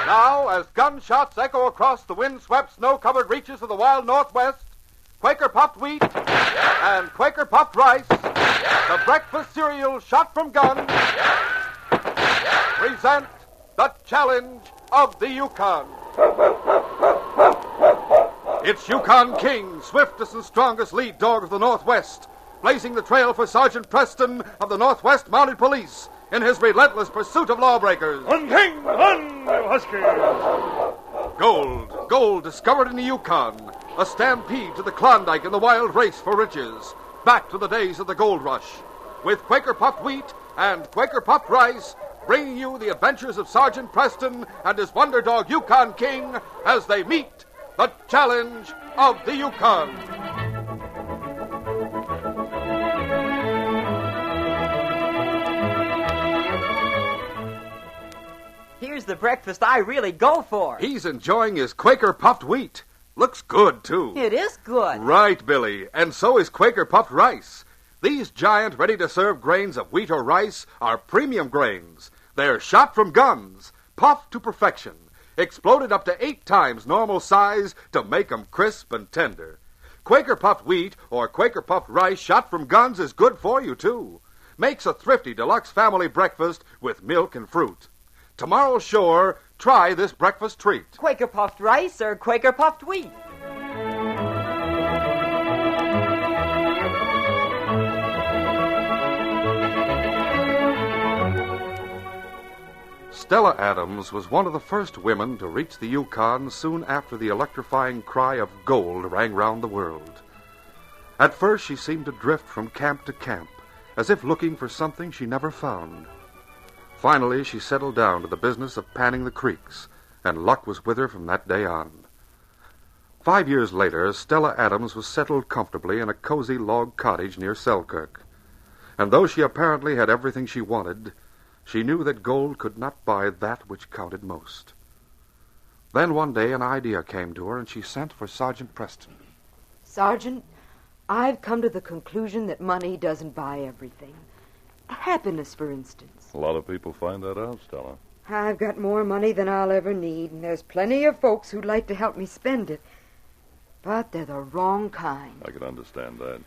Now, as gunshots echo across the wind-swept, snow-covered reaches of the wild Northwest, Quaker puffed wheat and Quaker puffed rice, the breakfast cereal shot from guns, present the challenge of the Yukon. It's Yukon King, swiftest and strongest lead dog of the Northwest, blazing the trail for Sergeant Preston of the Northwest Mounted Police in his relentless pursuit of lawbreakers. On King, on, you huskies! Gold discovered in the Yukon, a stampede to the Klondike in the wild race for riches, back to the days of the gold rush, with Quaker puffed wheat and Quaker puffed rice, bringing you the adventures of Sergeant Preston and his wonder dog Yukon King as they meet the challenge of the Yukon. Here's the breakfast I really go for. He's enjoying his Quaker puffed wheat. Looks good, too. It is good. Right, Billy. And so is Quaker puffed rice. These giant, ready-to-serve grains of wheat or rice are premium grains. They're shot from guns, puffed to perfection, exploded up to 8 times normal size to make 'em crisp and tender. Quaker puffed wheat or Quaker puffed rice shot from guns is good for you, too. Makes a thrifty deluxe family breakfast with milk and fruit. Tomorrow, sure, try this breakfast treat. Quaker puffed rice or Quaker puffed wheat. Stella Adams was one of the first women to reach the Yukon soon after the electrifying cry of gold rang round the world. At first, she seemed to drift from camp to camp, as if looking for something she never found. Finally, she settled down to the business of panning the creeks, and luck was with her from that day on. 5 years later, Stella Adams was settled comfortably in a cozy log cottage near Selkirk. And though she apparently had everything she wanted, she knew that gold could not buy that which counted most. Then one day an idea came to her, and she sent for Sergeant Preston. Sergeant, I've come to the conclusion that money doesn't buy everything. Happiness, for instance. A lot of people find that out, Stella. I've got more money than I'll ever need, and there's plenty of folks who'd like to help me spend it. But they're the wrong kind. I can understand that.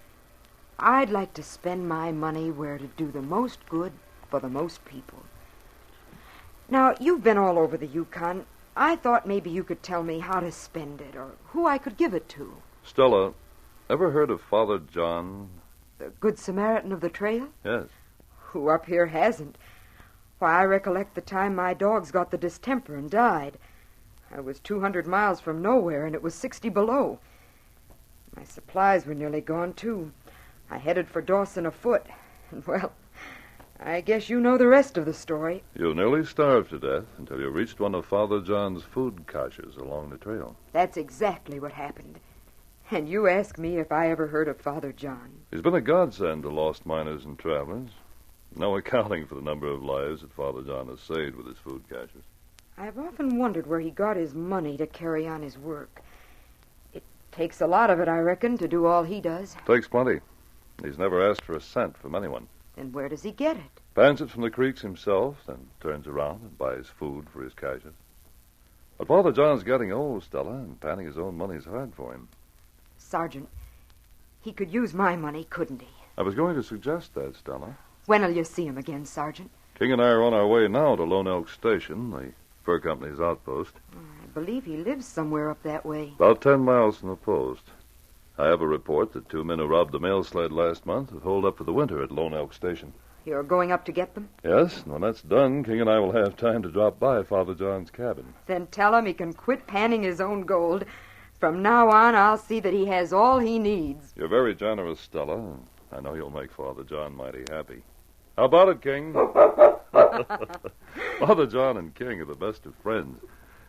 I'd like to spend my money where it'd do the most good for the most people. Now, you've been all over the Yukon. I thought maybe you could tell me how to spend it, or who I could give it to. Stella, ever heard of Father John? The Good Samaritan of the trail? Yes. Who up here hasn't? Why, I recollect the time my dogs got the distemper and died. I was 200 miles from nowhere, and it was 60 below. My supplies were nearly gone, too. I headed for Dawson afoot, and, well, I guess you know the rest of the story. You nearly starved to death until you reached one of Father John's food caches along the trail. That's exactly what happened. And you ask me if I ever heard of Father John. He's been a godsend to lost miners and travelers. No accounting for the number of lives that Father John has saved with his food caches. I've often wondered where he got his money to carry on his work. It takes a lot of it, I reckon, to do all he does. Takes plenty. He's never asked for a cent from anyone. Then where does he get it? Pans it from the creeks himself, then turns around and buys food for his caches. But Father John's getting old, Stella, and panning his own money's hard for him. Sergeant, he could use my money, couldn't he? I was going to suggest that, Stella. When'll you see him again, Sergeant? King and I are on our way now to Lone Elk Station, the fur company's outpost. I believe he lives somewhere up that way. About 10 miles from the post. I have a report that 2 men who robbed the mail sled last month have holed up for the winter at Lone Elk Station. You're going up to get them? Yes, and when that's done, King and I will have time to drop by Father John's cabin. Then tell him he can quit panning his own gold. From now on, I'll see that he has all he needs. You're very generous, Stella, and I know you'll make Father John mighty happy. How about it, King? Father John and King are the best of friends.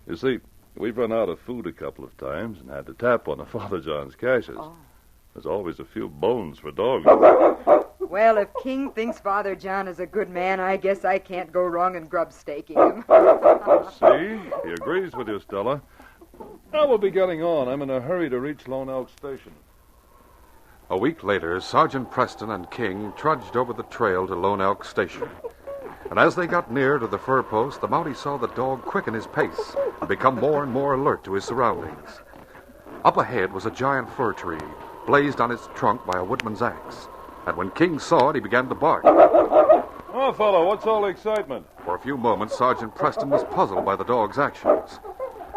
You see, we've run out of food a couple of times and had to tap one of Father John's caches. Oh. There's always a few bones for dogs. Well, if King thinks Father John is a good man, I guess I can't go wrong in grub staking him. See? He agrees with you, Stella. Now we'll be getting on. I'm in a hurry to reach Lone Elk Station. A week later, Sergeant Preston and King trudged over the trail to Lone Elk Station. And as they got near to the fur post, the Mountie saw the dog quicken his pace and become more and more alert to his surroundings. Up ahead was a giant fir tree, blazed on its trunk by a woodman's axe. And when King saw it, he began to bark. Oh, fellow, what's all the excitement? For a few moments, Sergeant Preston was puzzled by the dog's actions.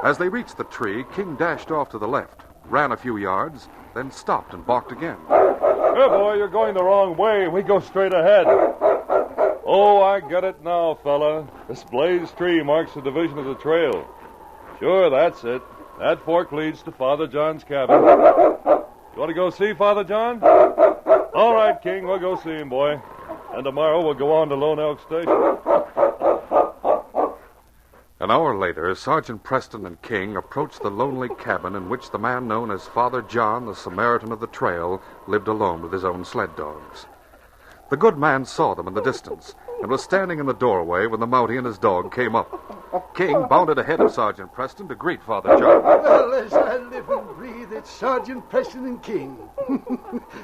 As they reached the tree, King dashed off to the left, ran a few yards, then stopped and barked again. Here, boy, you're going the wrong way. We go straight ahead. Oh, I get it now, fella. This blazed tree marks the division of the trail. Sure, that's it. That fork leads to Father John's cabin. You want to go see Father John? All right, King, we'll go see him, boy. And tomorrow we'll go on to Lone Elk Station. An hour later, Sergeant Preston and King approached the lonely cabin in which the man known as Father John, the Samaritan of the trail, lived alone with his own sled dogs. The good man saw them in the distance and was standing in the doorway when the Mountie and his dog came up. King bounded ahead of Sergeant Preston to greet Father John. Well, as I live and breathe, it's Sergeant Preston and King.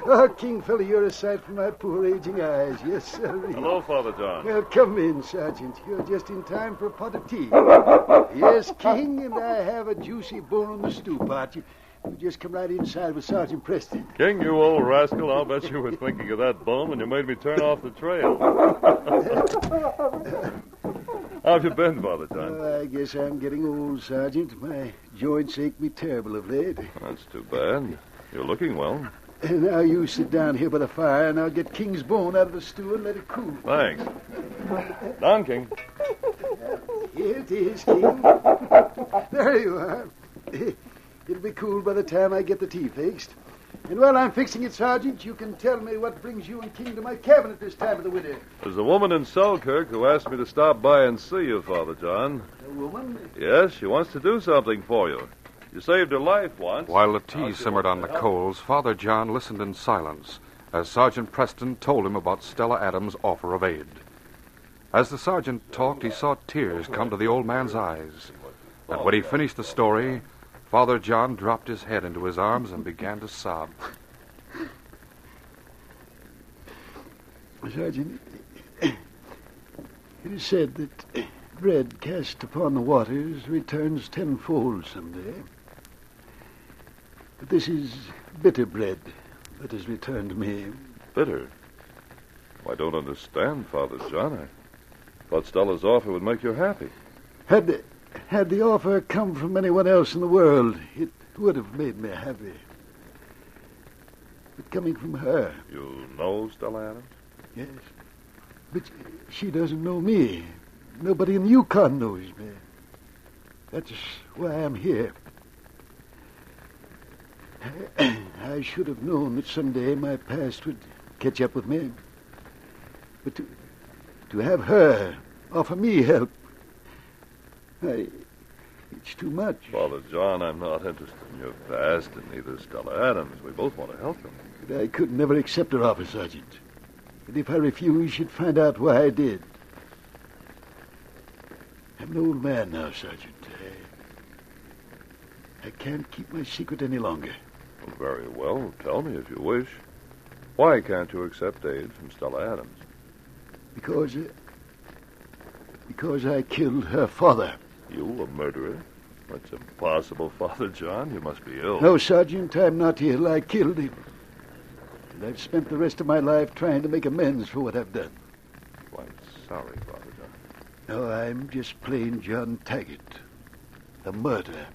Oh, King, fella, you're a sight for my poor aging eyes. Yes, sir. Hello, Father John. Well, come in, Sergeant. You're just in time for a pot of tea. Yes, King, and I have a juicy bone on the stew pot. You just come right inside with Sergeant Preston. King, you old rascal, I'll bet you were thinking of that bone when you made me turn off the trail. How have you been, Father John? Oh, I guess I'm getting old, Sergeant. My joints ache me terrible of late. That's too bad. You're looking well. And now you sit down here by the fire, and I'll get King's bone out of the stew and let it cool. Thanks. Down, King. Here it is, King. There you are. It'll be cool by the time I get the tea fixed. And while I'm fixing it, Sergeant, you can tell me what brings you and King to my cabin at this time of the winter. There's a woman in Selkirk who asked me to stop by and see you, Father John. A woman? Yes, she wants to do something for you. You saved her life once. While the tea simmered on the coals, Father John listened in silence as Sergeant Preston told him about Stella Adams' offer of aid. As the sergeant talked, he saw tears come to the old man's eyes. And when he finished the story, Father John dropped his head into his arms and began to sob. Sergeant, it is said that bread cast upon the waters returns tenfold someday. But this is bitter bread that has returned to me. Bitter? I don't understand, Father John. I thought Stella's offer would make you happy. Had the offer come from anyone else in the world, it would have made me happy. But coming from her... You know Stella Adams? Yes. But she doesn't know me. Nobody in the Yukon knows me. That's why I'm here. I should have known that someday my past would catch up with me. But to have her offer me help, it's too much. Father John, I'm not interested in your past, and neither is Stella Adams. We both want to help them. But I could never accept her offer, Sergeant. And if I refused, she'd find out why I did. I'm an old man now, Sergeant. I can't keep my secret any longer. Well, very well. Tell me if you wish. Why can't you accept aid from Stella Adams? Because I killed her father. You, a murderer? That's impossible, Father John. You must be ill. No, Sergeant, I'm not ill. I killed him. And I've spent the rest of my life trying to make amends for what I've done. Quite sorry, Father John. No, I'm just plain John Taggart, a murderer.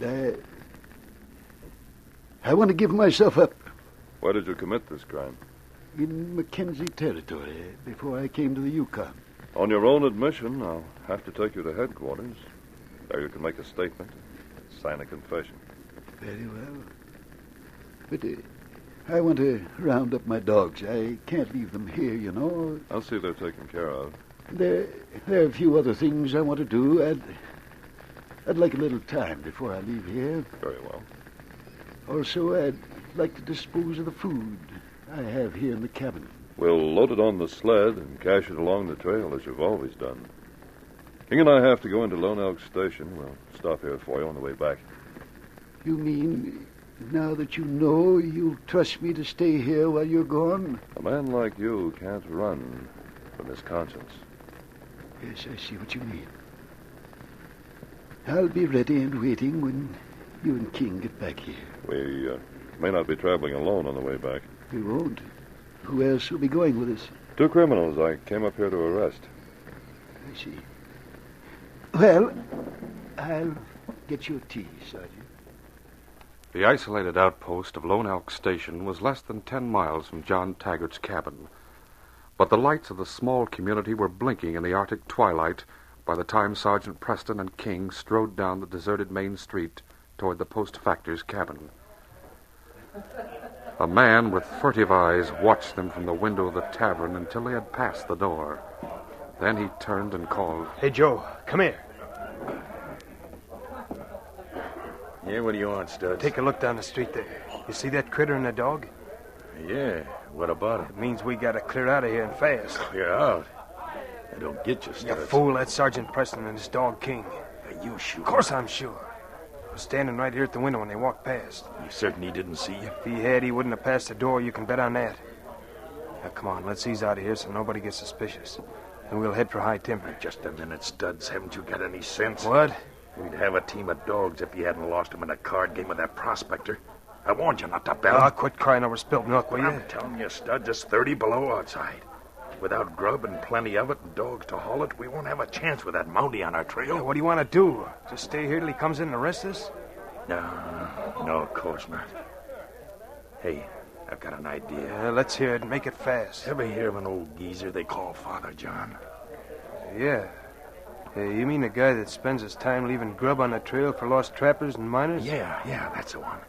And I want to give myself up. Where did you commit this crime? In Mackenzie Territory, before I came to the Yukon. On your own admission, I'll have to take you to headquarters. There you can make a statement, sign a confession. Very well. But I want to round up my dogs. I can't leave them here, you know. I'll see they're taken care of. There are a few other things I want to do. I'd like a little time before I leave here. Very well. Also, I'd like to dispose of the food I have here in the cabin. We'll load it on the sled and cache it along the trail as you've always done. King and I have to go into Lone Elk Station. We'll stop here for you on the way back. You mean, now that you know, you'll trust me to stay here while you're gone? A man like you can't run from his conscience. Yes, I see what you mean. I'll be ready and waiting when you and King get back here. We may not be traveling alone on the way back. We won't. Who else will be going with us? 2 criminals I came up here to arrest. I see. Well, I'll get you a tea, Sergeant. The isolated outpost of Lone Elk Station was less than 10 miles from John Taggart's cabin. But the lights of the small community were blinking in the Arctic twilight by the time Sergeant Preston and King strode down the deserted main street toward the post factor's cabin. A man with furtive eyes watched them from the window of the tavern until they had passed the door. Then he turned and called, Hey, Joe, come here. Yeah, what do you want, Studs? Take a look down the street there. You see that critter and the dog? Yeah, what about it? It means we gotta clear out of here and fast. Clear out? I don't get you, You Studs. fool, that's Sergeant Preston and his dog King. Are you sure? Of course I'm sure. I was standing right here at the window when they walked past. You certain he didn't see you? If he had, he wouldn't have passed the door. You can bet on that. Now, come on, let's ease out of here so nobody gets suspicious. And we'll head for high timber. Just a minute, Studs. Haven't you got any sense? What? We'd have a team of dogs if you hadn't lost them in a card game with that prospector. I warned you not to bet 'em. Quit crying over spilled milk, will you? I'm telling you, Studs, it's 30 below outside. Without grub and plenty of it and dogs to haul it, we won't have a chance with that Mountie on our trail. What do you want to do? Just stay here till he comes in and arrest us? No, of course not. Hey, I've got an idea. Let's hear it and make it fast. Ever hear of an old geezer they call Father John? Yeah. You mean the guy that spends his time leaving grub on the trail for lost trappers and miners? Yeah, that's the one.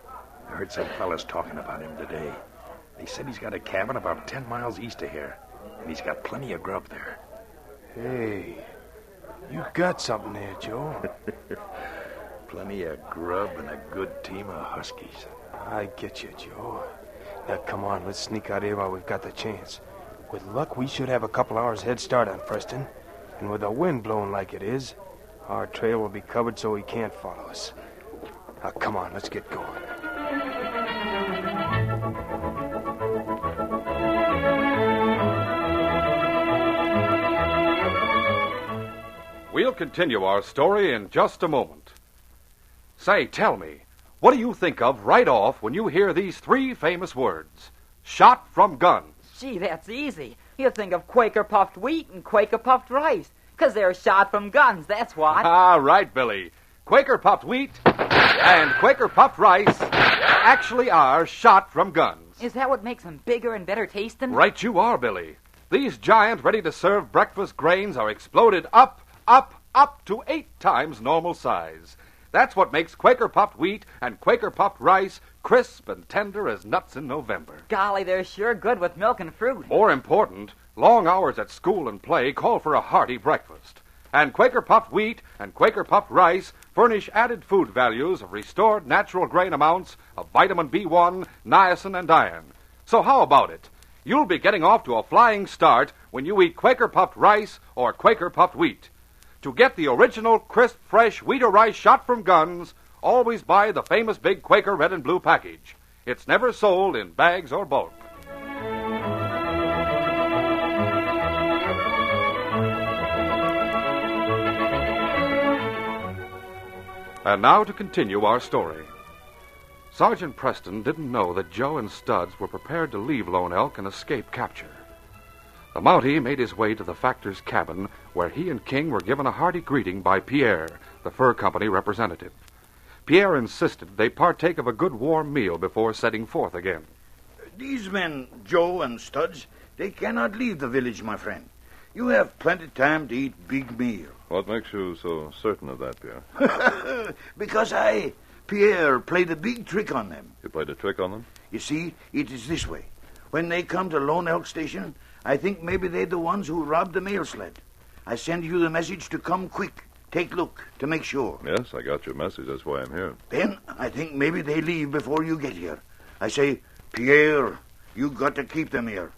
I heard some fellas talking about him today. They said he's got a cabin about 10 miles east of here, and he's got plenty of grub there. Hey, you got something there, Joe. Plenty of grub and a good team of huskies. I get you, Joe. Now, come on, let's sneak out here while we've got the chance. With luck, we should have a couple hours head start on Preston. And with the wind blowing like it is, our trail will be covered so he can't follow us. Now, come on, let's get going. We'll continue our story in just a moment. Say, tell me, what do you think of right off when you hear these 3 famous words? Shot from guns. Gee, that's easy. You think of Quaker puffed wheat and Quaker puffed rice, 'cause they're shot from guns, that's why. Ah, right, Billy. Quaker puffed wheat and Quaker puffed rice actually are shot from guns. Is that what makes them bigger and better tasting? Right you are, Billy. These giant, ready-to-serve breakfast grains are exploded up to 8 times normal size. That's what makes Quaker puffed wheat and Quaker puffed rice crisp and tender as nuts in November. Golly, they're sure good with milk and fruit. More important, long hours at school and play call for a hearty breakfast. And Quaker puffed wheat and Quaker puffed rice furnish added food values of restored natural grain amounts of vitamin B1, niacin, and iron. So how about it? You'll be getting off to a flying start when you eat Quaker puffed rice or Quaker puffed wheat. To get the original, crisp, fresh wheat or rice shot from guns, always buy the famous big Quaker red and blue package. It's never sold in bags or bulk. And now to continue our story. Sergeant Preston didn't know that Joe and Studs were prepared to leave Lone Elk and escape capture. The Mountie made his way to the factor's cabin, where he and King were given a hearty greeting by Pierre, the fur company representative. Pierre insisted they partake of a good warm meal before setting forth again. These men, Joe and Studs, they cannot leave the village, my friend. You have plenty time to eat big meal. What makes you so certain of that, Pierre? Because Pierre, played a big trick on them. You played a trick on them? You see, it is this way. When they come to Lone Elk Station, I think maybe they're the ones who robbed the mail sled. I send you the message to come quick. Take look to make sure. Yes, I got your message. That's why I'm here. Then I think maybe they leave before you get here. I say, Pierre, you got to keep them here.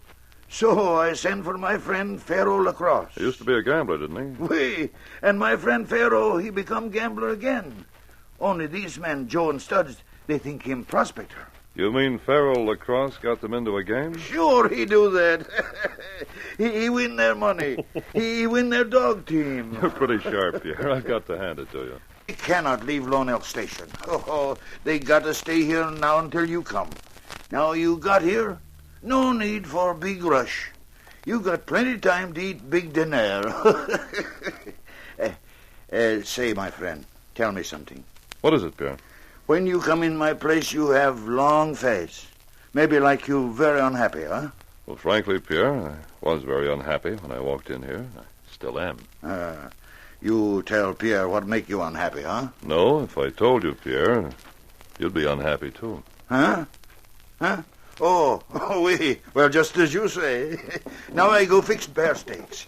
So I send for my friend Pharaoh Lacrosse. He used to be a gambler, didn't he? Oui, and my friend Pharaoh, he become gambler again. Only these men, Joe and Studs, they think him prospector. You mean Farrell Lacrosse got them into a game? Sure, he do that. he win their money. He win their dog team. You're pretty sharp, Pierre. I've got to hand it to you. They cannot leave Lone Elk Station. Oh, they got to stay here now until you come. Now you got here, no need for big rush. You got plenty time to eat big dinner. Say, my friend, tell me something. What is it, Pierre? When you come in my place, you have long face. Maybe like you very unhappy, huh? Well, frankly, Pierre, I was very unhappy when I walked in here. I still am. You tell Pierre what make you unhappy, huh? No, if I told you, Pierre, you'd be unhappy, too. Huh? Oh, oui. Well, just as you say. Now I go fix bear steaks.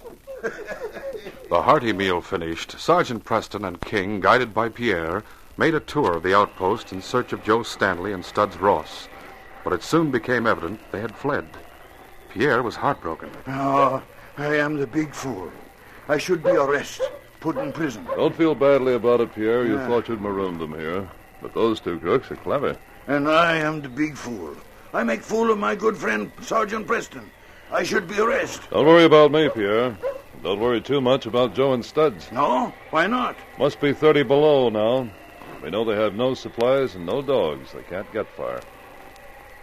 The hearty meal finished, Sergeant Preston and King, guided by Pierre, made a tour of the outpost in search of Joe Stanley and Studs Ross. But it soon became evident they had fled. Pierre was heartbroken. Oh, I am the big fool. I should be arrested, put in prison. Don't feel badly about it, Pierre. You thought you'd maroon them here. But those two crooks are clever. And I am the big fool. I make fool of my good friend, Sergeant Preston. I should be arrested. Don't worry about me, Pierre. Don't worry too much about Joe and Studs. No? Why not? Must be 30 below now. We know they have no supplies and no dogs. They can't get far.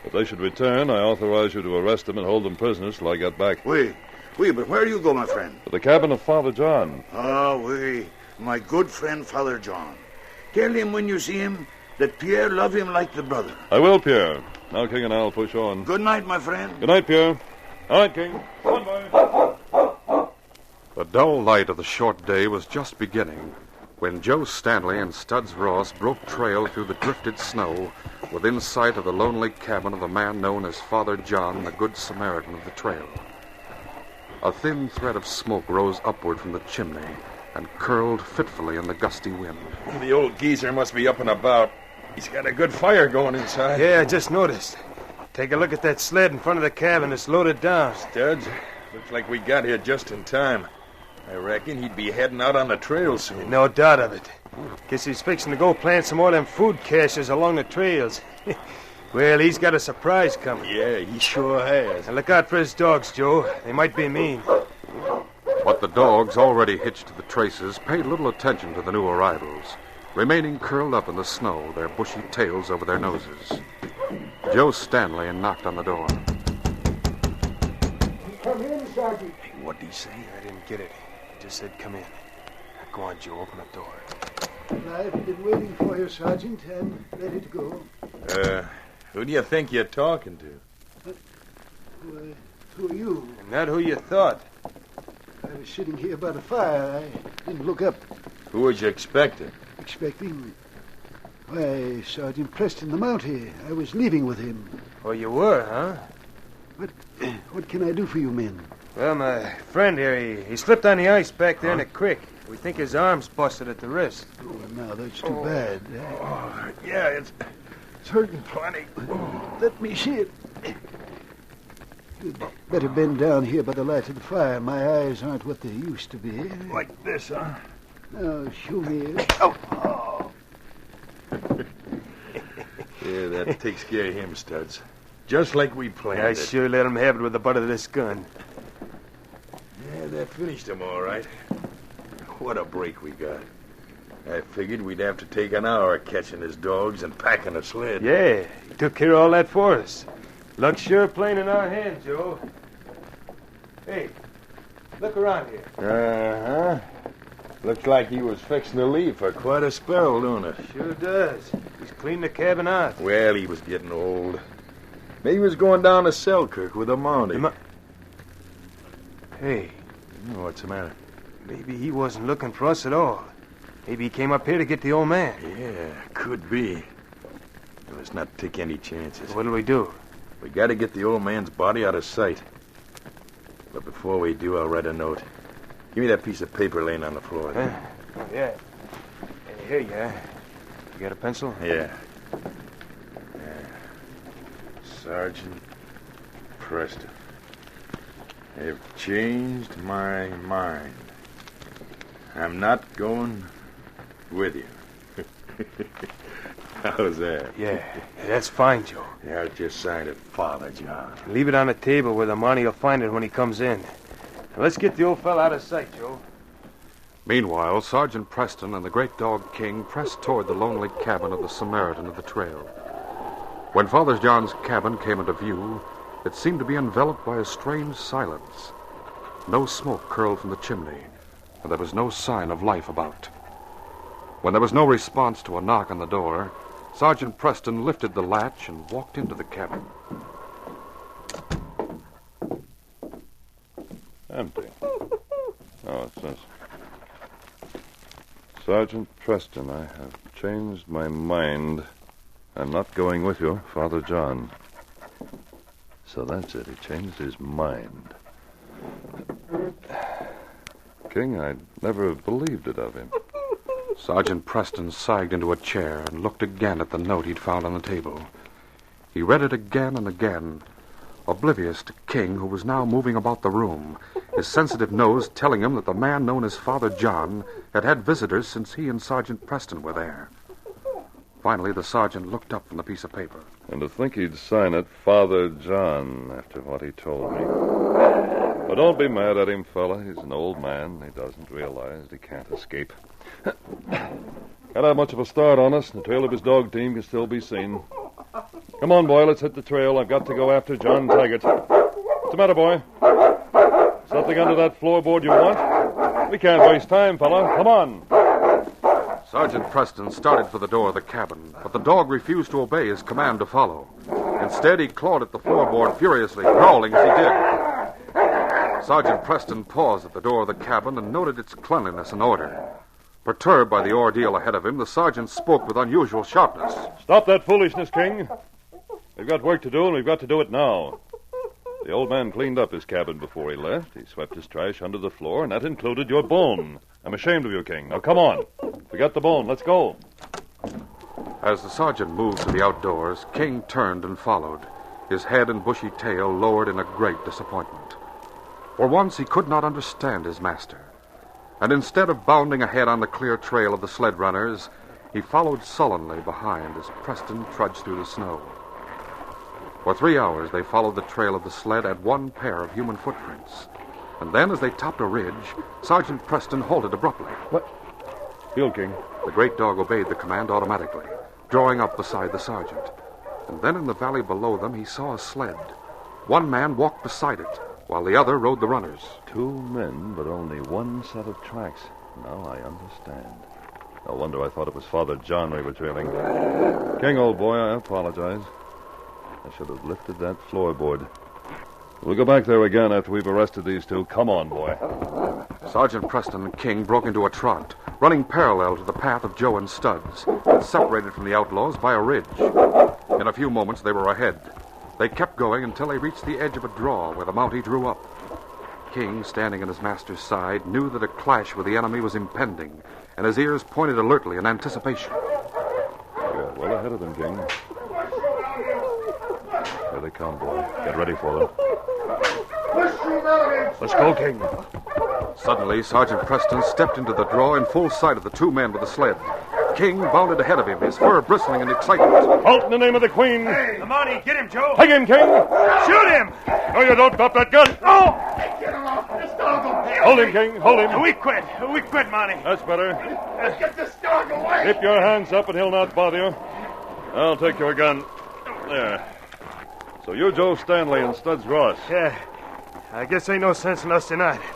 If they should return, I authorize you to arrest them and hold them prisoners till I get back. Oui, but where do you go, my friend? To the cabin of Father John. Oui. My good friend, Father John. Tell him when you see him that Pierre love him like the brother. I will, Pierre. Now King and I'll push on. Good night, my friend. Good night, Pierre. All right, King. Come on, boy. The dull light of the short day was just beginning when Joe Stanley and Studs Ross broke trail through the drifted snow within sight of the lonely cabin of the man known as Father John, the Good Samaritan of the trail. A thin thread of smoke rose upward from the chimney and curled fitfully in the gusty wind. The old geezer must be up and about. He's got a good fire going inside. Yeah, I just noticed. Take a look at that sled in front of the cabin. It's loaded down. Studs, looks like we got here just in time. I reckon he'd be heading out on the trail soon. No doubt of it. Guess he's fixing to go plant some more of them food caches along the trails. Well, he's got a surprise coming. Yeah, he sure has. Now look out for his dogs, Joe. They might be mean. But the dogs, already hitched to the traces, paid little attention to the new arrivals, remaining curled up in the snow, their bushy tails over their noses. Joe Stanley knocked on the door. Come in, Sergeant. Hey, what'd he say? I didn't get it. He just said come in. Now, go on, Joe. Open the door. I've been waiting for you, Sergeant. I'm ready to go. Who do you think you're talking to? Why, who are you? And not who you thought. I was sitting here by the fire. I didn't look up. Who was you expecting? Expecting? Why, Sergeant Preston, the Mountie. I was leaving with him. Oh, you were, huh? What can I do for you men? Well, my friend here, he slipped on the ice back there in the creek. We think his arm's busted at the wrist. Oh, now, that's too bad. Yeah, it's hurting plenty. Let me see it. You'd better bend down here by the light of the fire. My eyes aren't what they used to be. Like this, huh? Now, show me. Yeah, that takes care of him, Studs. Just like we planned I it. sure let him have it with the butt of this gun. Yeah, that finished him all right. What a break we got. I figured we'd have to take an hour catching his dogs and packing a sled. Yeah, he took care of all that for us. Luck's sure playing in our hands, Joe. Hey, look around here. Uh-huh. Looks like he was fixing to leave for quite a spell, don't it? Sure does. He's cleaned the cabin out. Well, he was getting old. Maybe he was going down to Selkirk with a Mountie. Hey, What's the matter? maybe he wasn't looking for us at all. Maybe he came up here to get the old man. Yeah, could be. Let's not take any chances. What'll we do? We gotta get the old man's body out of sight. But before we do, I'll write a note. Give me that piece of paper laying on the floor there. Huh? Oh, yeah. Here you are. You got a pencil? Yeah. Sergeant Preston. I've changed my mind. I'm not going with you. How's that? Yeah, that's fine, Joe. Yeah, I'll just sign it, Father John. Leave it on the table where the Mountie will find it when he comes in. Now, let's get the old fella out of sight, Joe. Meanwhile, Sergeant Preston and the great dog King pressed toward the lonely cabin of the Samaritan of the trail. When Father John's cabin came into view, it seemed to be enveloped by a strange silence. No smoke curled from the chimney, and there was no sign of life about. When there was no response to a knock on the door, Sergeant Preston lifted the latch and walked into the cabin. Empty. Oh, it says, Sergeant Preston, I have changed my mind. I'm not going with you, Father John. So that's it. He changed his mind. King, I never believed it of him. Sergeant Preston sagged into a chair and looked again at the note he'd found on the table. He read it again and again, oblivious to King, who was now moving about the room, his sensitive nose telling him that the man known as Father John had had visitors since he and Sergeant Preston were there. Finally, the sergeant looked up from the piece of paper. And to think he'd sign it Father John after what he told me. But don't be mad at him, fella. He's an old man. He doesn't realize he can't escape. Can't have much of a start on us. The trail of his dog team can still be seen. Come on, boy, let's hit the trail. I've got to go after John Taggart. What's the matter, boy? Something under that floorboard you want? We can't waste time, fella. Come on. Sergeant Preston started for the door of the cabin, but the dog refused to obey his command to follow. Instead, he clawed at the floorboard furiously, growling as he did. Sergeant Preston paused at the door of the cabin and noted its cleanliness and order. Perturbed by the ordeal ahead of him, the sergeant spoke with unusual sharpness. Stop that foolishness, King. We've got work to do, and we've got to do it now. The old man cleaned up his cabin before he left. He swept his trash under the floor, and that included your bone. I'm ashamed of you, King. Now, come on. Forget the bone. Let's go. As the sergeant moved to the outdoors, King turned and followed, his head and bushy tail lowered in a great disappointment. For once, he could not understand his master. And instead of bounding ahead on the clear trail of the sled runners, he followed sullenly behind as Preston trudged through the snow. For 3 hours, they followed the trail of the sled at one pair of human footprints. And then, as they topped a ridge, Sergeant Preston halted abruptly. What? Field, King. The great dog obeyed the command automatically, drawing up beside the sergeant. And then in the valley below them, he saw a sled. One man walked beside it, while the other rode the runners. 2 men, but only one set of tracks. Now I understand. No wonder I thought it was Father John we were trailing. King, old boy, I apologize. I should have lifted that floorboard. We'll go back there again after we've arrested these 2. Come on, boy. Sergeant Preston and King broke into a trot, running parallel to the path of Joe and Studs, and separated from the outlaws by a ridge. In a few moments, they were ahead. They kept going until they reached the edge of a draw where the Mountie drew up. King, standing at his master's side, knew that a clash with the enemy was impending, and his ears pointed alertly in anticipation. You're well ahead of them, King. Here they come, boy. Get ready for them. Let's go, King. Suddenly, Sergeant Preston stepped into the draw in full sight of the 2 men with the sled. King bounded ahead of him, his fur bristling in excitement. Halt in the name of the Queen. Hey, the Mountie, get him, Joe. Take him, King. Shoot him. No, you don't. Drop that gun. Oh! Get him off. This dog will kill Hold him, King. Hold him. We quit, Mountie. That's better. Get this dog away. Keep your hands up and he'll not bother you. I'll take your gun. There. So you're Joe Stanley and Studs Ross. Yeah, I guess ain't no sense in us denying it.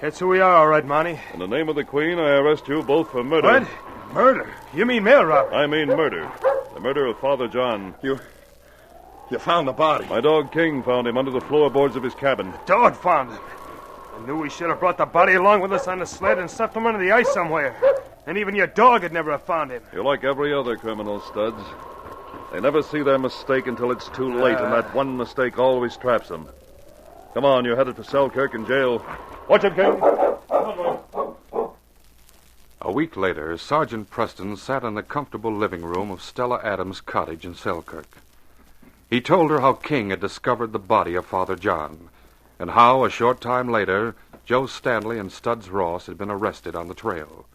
That's who we are, all right, Mountie. In the name of the Queen, I arrest you both for murder. What? Murder? You mean mail robbery? I mean murder. The murder of Father John. You found the body. My dog King found him under the floorboards of his cabin. Dog found him. I knew we should have brought the body along with us on the sled and stuffed him under the ice somewhere. And even your dog would never have found him. You're like every other criminal, Studs. They never see their mistake until it's too late, and that one mistake always traps them. Come on, you're headed for Selkirk in jail. Watch it, King. A week later, Sergeant Preston sat in the comfortable living room of Stella Adams' cottage in Selkirk. He told her how King had discovered the body of Father John, and how, a short time later, Joe Stanley and Studs Ross had been arrested on the trail.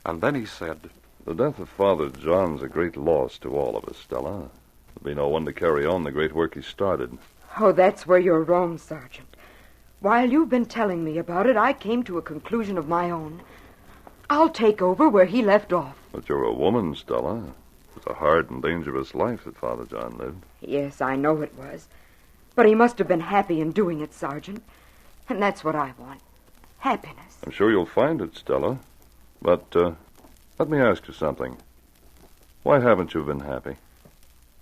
And then he said, The death of Father John's a great loss to all of us, Stella. There'll be no one to carry on the great work he started. Oh, that's where you're wrong, Sergeant. While you've been telling me about it, I came to a conclusion of my own. I'll take over where he left off. But you're a woman, Stella. It's a hard and dangerous life that Father John lived. Yes, I know it was. But he must have been happy in doing it, Sergeant. And that's what I want. Happiness. I'm sure you'll find it, Stella. But, let me ask you something. Why haven't you been happy?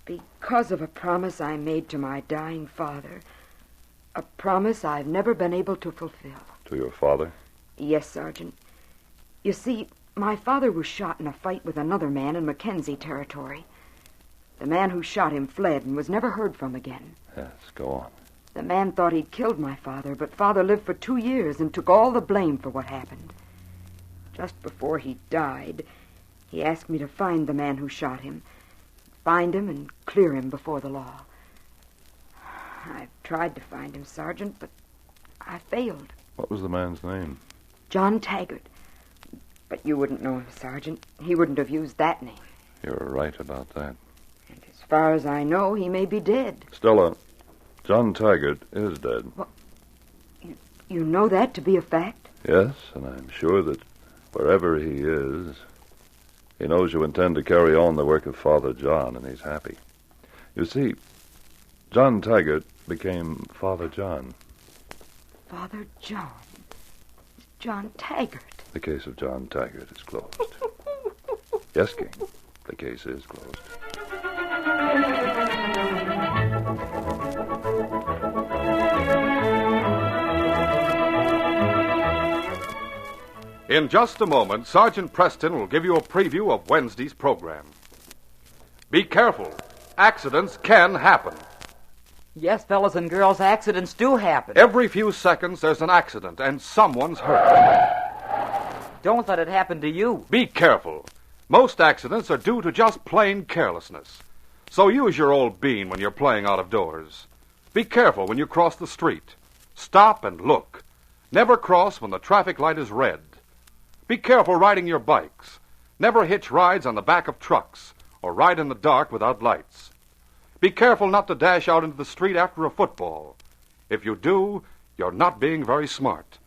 Because of a promise I made to my dying father. A promise I've never been able to fulfill. To your father? Yes, Sergeant. You see, my father was shot in a fight with another man in Mackenzie territory. The man who shot him fled and was never heard from again. Yes, go on. The man thought he'd killed my father, but Father lived for 2 years and took all the blame for what happened. Just before he died, he asked me to find the man who shot him. Find him and clear him before the law. I've tried to find him, Sergeant, but I failed. What was the man's name? John Taggart. But you wouldn't know him, Sergeant. He wouldn't have used that name. You're right about that. And as far as I know, he may be dead. Stella, John Taggart is dead. Well, you know that to be a fact? Yes, and I'm sure that wherever he is, he knows you intend to carry on the work of Father John, and he's happy. You see, John Taggart became Father John. Father John? John Taggart? The case of John Taggart is closed. Yes, King, the case is closed. In just a moment, Sergeant Preston will give you a preview of Wednesday's program. Be careful. Accidents can happen. Yes, fellas and girls, accidents do happen. Every few seconds, there's an accident, and someone's hurt. Don't let it happen to you. Be careful. Most accidents are due to just plain carelessness. So use your old bean when you're playing out of doors. Be careful when you cross the street. Stop and look. Never cross when the traffic light is red. Be careful riding your bikes. Never hitch rides on the back of trucks or ride in the dark without lights. Be careful not to dash out into the street after a football. If you do, you're not being very smart.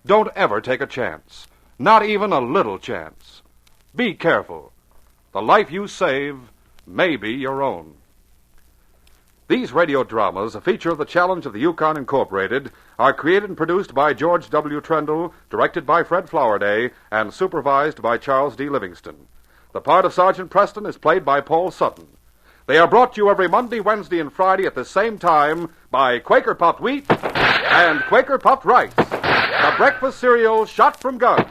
Don't ever take a chance, not even a little chance. Be careful. The life you save may be your own. These radio dramas, a feature of the Challenge of the Yukon Incorporated, are created and produced by George W. Trendle, directed by Fred Flowerday, and supervised by Charles D. Livingston. The part of Sergeant Preston is played by Paul Sutton. They are brought to you every Monday, Wednesday, and Friday at the same time by Quaker Puffed Wheat and Quaker Puffed Rice, the breakfast cereal shot from guns.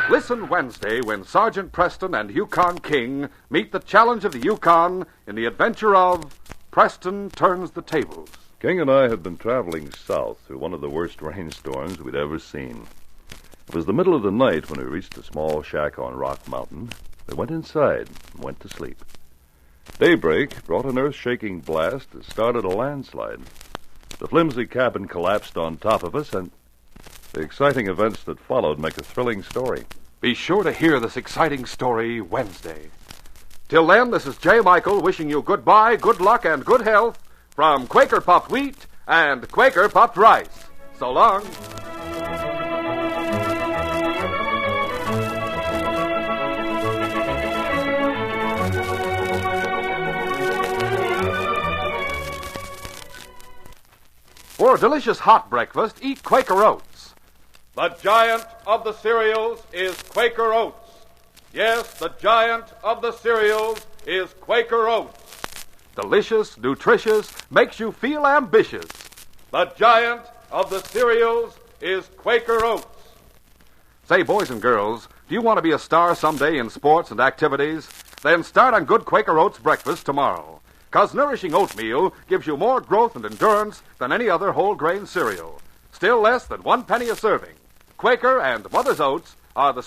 Listen Wednesday when Sergeant Preston and Yukon King meet the Challenge of the Yukon in the adventure of Preston Turns the Tables. King and I had been traveling south through one of the worst rainstorms we'd ever seen. It was the middle of the night when we reached a small shack on Rock Mountain. We went inside and went to sleep. Daybreak brought an earth-shaking blast that started a landslide. The flimsy cabin collapsed on top of us, and the exciting events that followed make a thrilling story. Be sure to hear this exciting story Wednesday. Till then, this is J. Michael wishing you goodbye, good luck, and good health from Quaker Puffed Wheat and Quaker Puffed Rice. So long. For a delicious hot breakfast, eat Quaker Oats. The giant of the cereals is Quaker Oats. Yes, the giant of the cereals is Quaker Oats. Delicious, nutritious, makes you feel ambitious. The giant of the cereals is Quaker Oats. Say, boys and girls, do you want to be a star someday in sports and activities? Then start on good Quaker Oats breakfast tomorrow. 'Cause nourishing oatmeal gives you more growth and endurance than any other whole grain cereal. Still less than 1 penny a serving. Quaker and Mother's Oats are the